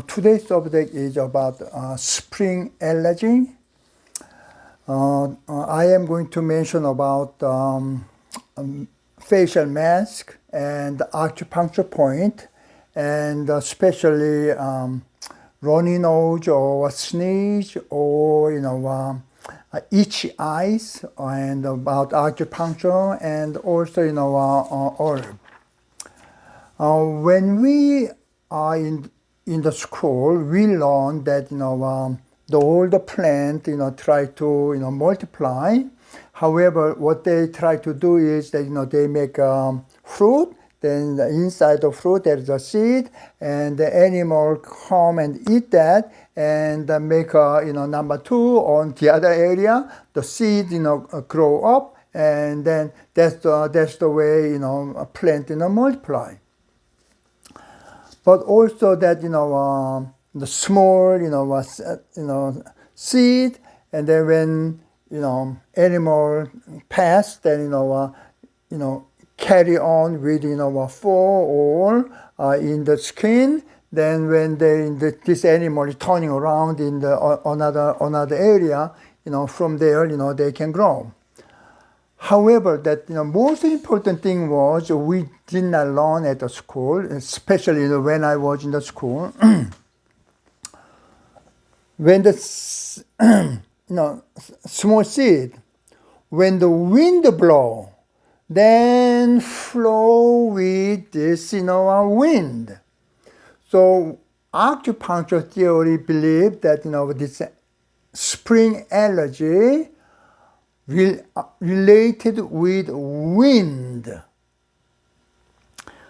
Today's subject is about spring allergy. I am going to mention about facial mask and acupuncture point, and especially runny nose or sneeze or itchy eyes, and about acupuncture, and also herb. When we are in the school, we learn that the older plant try to multiply. However, what they try to do is that they make fruit. Then inside the fruit there is a seed, and the animal come and eat that, and make number two on the other area. The seed grow up, and then that's the way a plant multiply. But also that the small seed, and then when animal pass, then carry on with fur or in the skin. Then when this animal is turning around in the another area, from there they can grow. However, that most important thing was we did not learn at the school, especially when I was in the school. When the small seed, when the wind blow, then flow with this wind. So acupuncture theory believed that this spring allergy related with wind.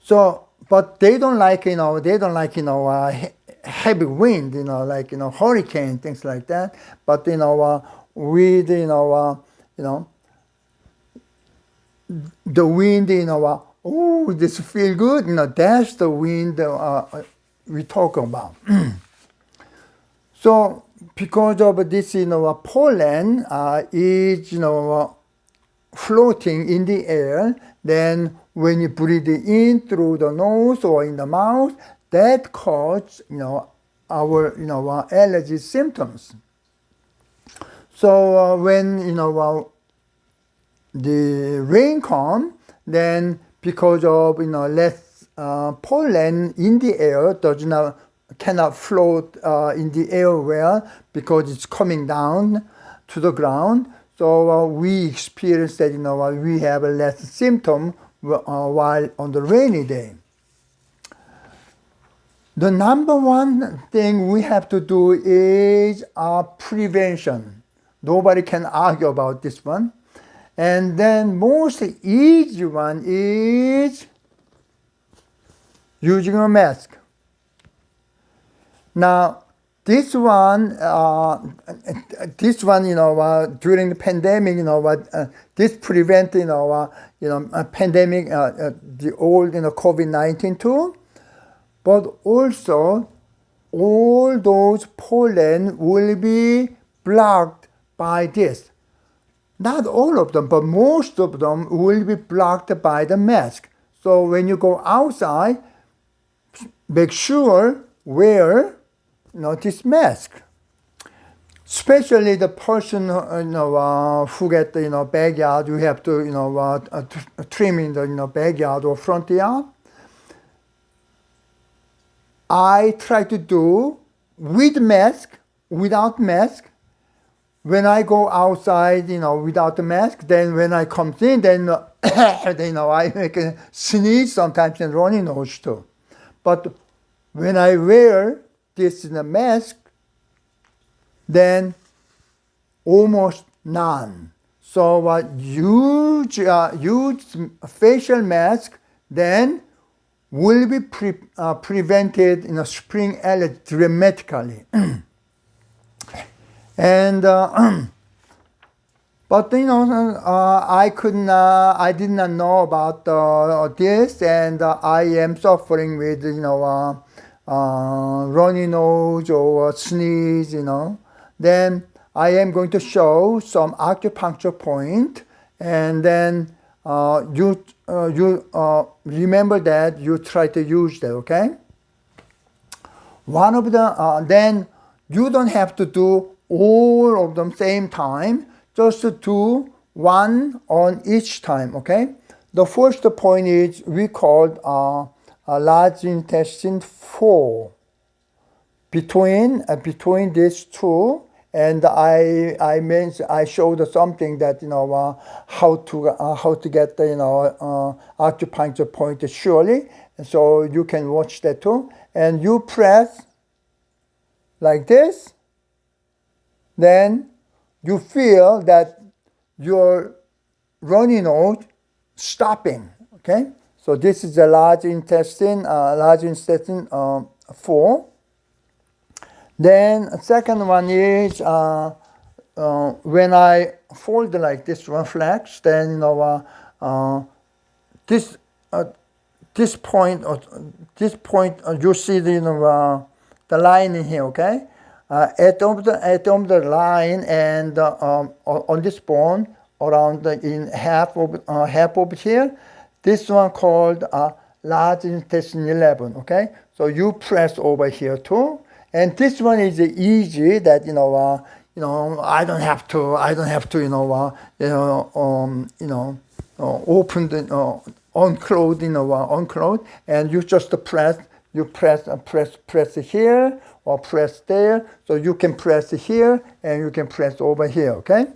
So, but they don't like heavy wind, like hurricane, things like that. But with the wind, oh, this feel good. That's the wind we talk about. So because of this, pollen is floating in the air. Then when you breathe in through the nose or in the mouth, that causes our allergy symptoms. So when the rain comes, then because of less pollen in the air, cannot float in the air well because it's coming down to the ground. So we experience that we have less symptom while on the rainy day. The number one thing we have to do is prevention. Nobody can argue about this one. And then most easy one is using a mask. Now, this one, during the pandemic, this prevent, a pandemic, the old, COVID-19 too. But also, all those pollen will be blocked by this. Not all of them, but most of them will be blocked by the mask. So when you go outside, make sure wear this mask. Especially the person who get the backyard, you have to trim in the backyard or front yard. I try to do with mask, without mask. When I go outside, without the mask, then when I come in, then I make a sneeze sometimes and runny nose too. But when I wear this mask, then almost none. So huge facial mask then will be prevented spring allergy dramatically. And but I did not know about this, and I am suffering with runny nose or sneeze. Then I am going to show some acupuncture point, and then you remember that you try to use that. Okay. one of the, then you don't have to do all of them same time, just do one on each time, okay? The first point is we called large intestine 4. Between these two, and I showed something that how to get the acupuncture point surely, and so you can watch that too. And you press like this, then you feel that your runny nose stopping. Okay, so this is the large intestine 4. Then second one is when I fold like this one flex, then this point you see the line in here, okay? At the line and on this bone around in half over here, this one called large intestine 11, okay? So you press over here too. And this one is easy that I don't have to open the unclothed, and you just press here or press there. So you can press here and you can press over here, okay?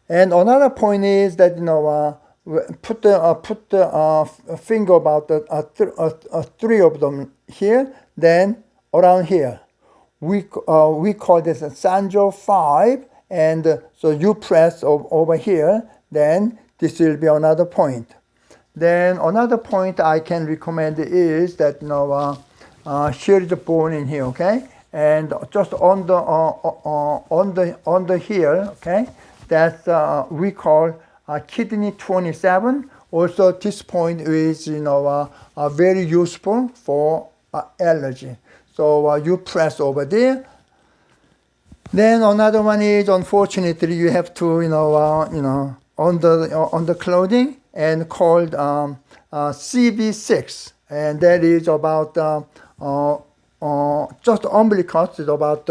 And another point is that put the finger about three of them here, then around here. We call this a Sanjo 5, and so you press over here, then this will be another point. Then another point I can recommend is that here is the bone in here, okay, and just on the here, okay, that's we call kidney 27. Also, this point is very useful for allergy. So you press over there. Then another one is, unfortunately, you have to on the clothing, and called CB6, and that is about just umbilicus is about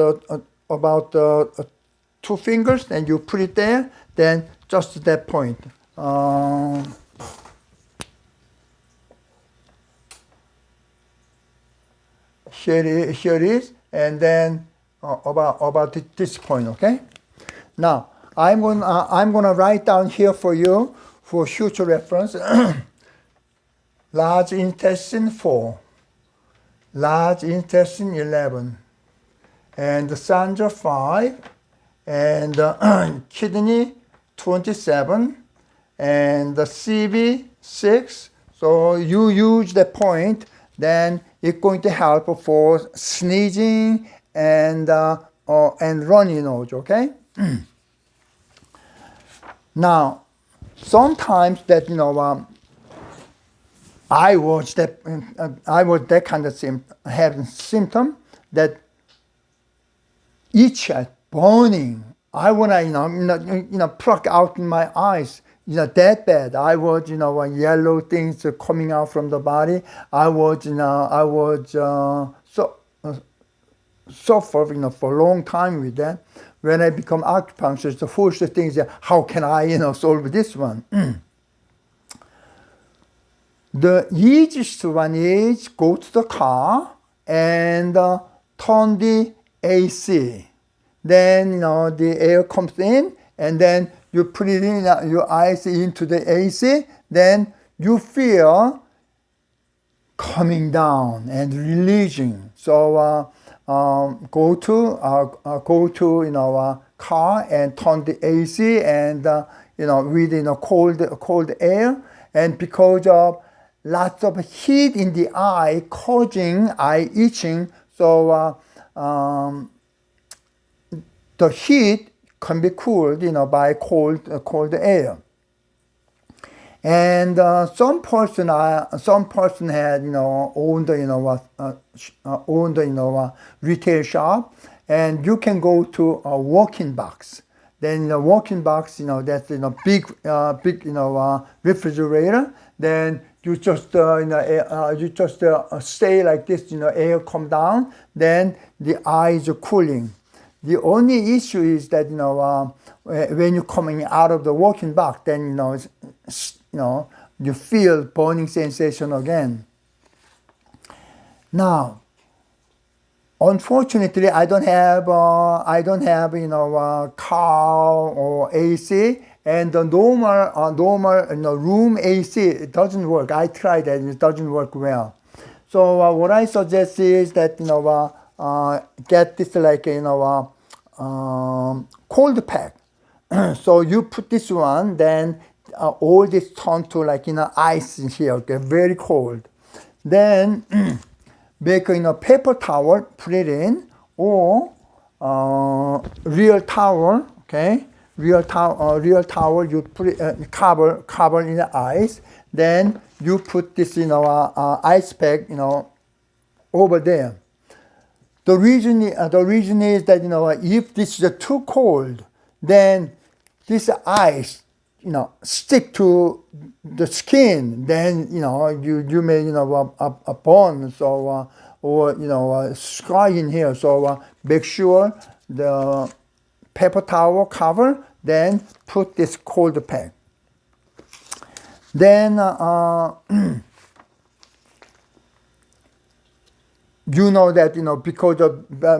2 fingers, and you put it there. Then just that point. Here it is, and then about this point, okay? Now I'm gonna write down here for you for future reference. Large intestine 4, large intestine 11, and Sanja 5, and kidney 27, and the CB 6. So you use the point, then it's going to help for sneezing and runny nose, okay? Now, sometimes that I was that kind of having symptom that itch, burning. I wanna pluck out in my eyes. That bad. I was, yellow things coming out from the body. I was suffer, for a long time with that. When I become acupuncturist, the first thing is, how can I, solve this one? The easiest one is go to the car and turn the AC. Then, the air comes in, and then you put it in your eyes into the AC, then you feel coming down and releasing. So go to our car and turn the AC, and with cold air, and because of lots of heat in the eye causing eye itching, so the heat can be cooled, by cold air. And some person had, owned retail shop, and you can go to a walk-in box. Then walk-in box, that's big refrigerator. Then you just stay like this, air come down, then the eyes are cooling. The only issue is that when you're coming out of the walking back, then you feel burning sensation again. Now, unfortunately, I don't have car or AC, and the normal room AC, it doesn't work. I tried that, it doesn't work well. So what I suggest is that get this like cold pack. So you put this one, then all this turn to like ice in here, okay, very cold. Then make a paper towel, put it in, or real towel, okay, real towel, you put it, cover in the ice. Then you put this ice pack over there. The reason is that if this is too cold, then this ice stick to the skin, then you may a burn, so or scar in here. So make sure the paper towel cover, then put this cold pack. Then you know that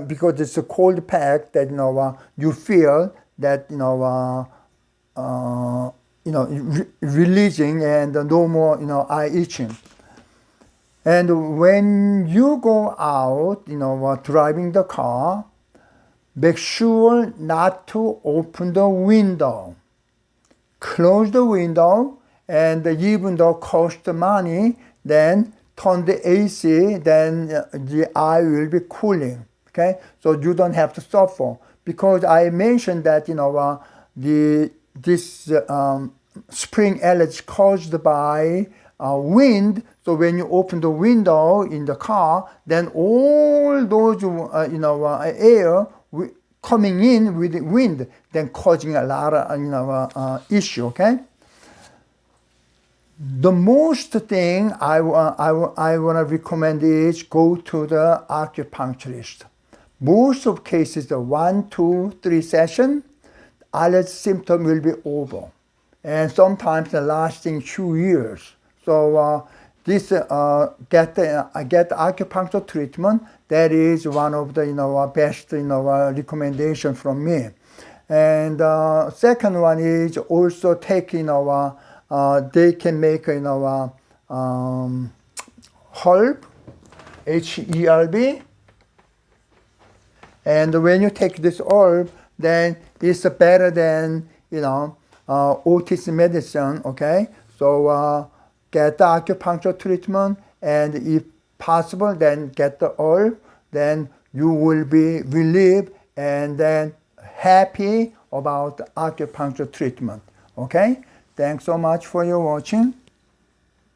because it's a cold pack that you feel that releasing and no more eye itching. And when you go out driving the car, make sure not to open the window. Close the window, and even though cost money, then turn the AC, then the eye will be cooling. Okay, so you don't have to suffer, because I mentioned that this spring allergy caused by wind. So when you open the window in the car, then all those air coming in with the wind, then causing a lot of issue. Okay. The most thing I want to recommend is go to the acupuncturist. Most of cases, the 1, 2, 3 session, allergy symptom will be over, and sometimes the lasting 2 years. So get the acupuncture treatment. That is one of the best recommendation from me. And second one is also take they can make herb, HERB, and when you take this herb, then it's better than OTC medicine. Okay, so get the acupuncture treatment, and if possible, then get the herb. Then you will be relieved and then happy about the acupuncture treatment. Okay. Thanks so much for your watching.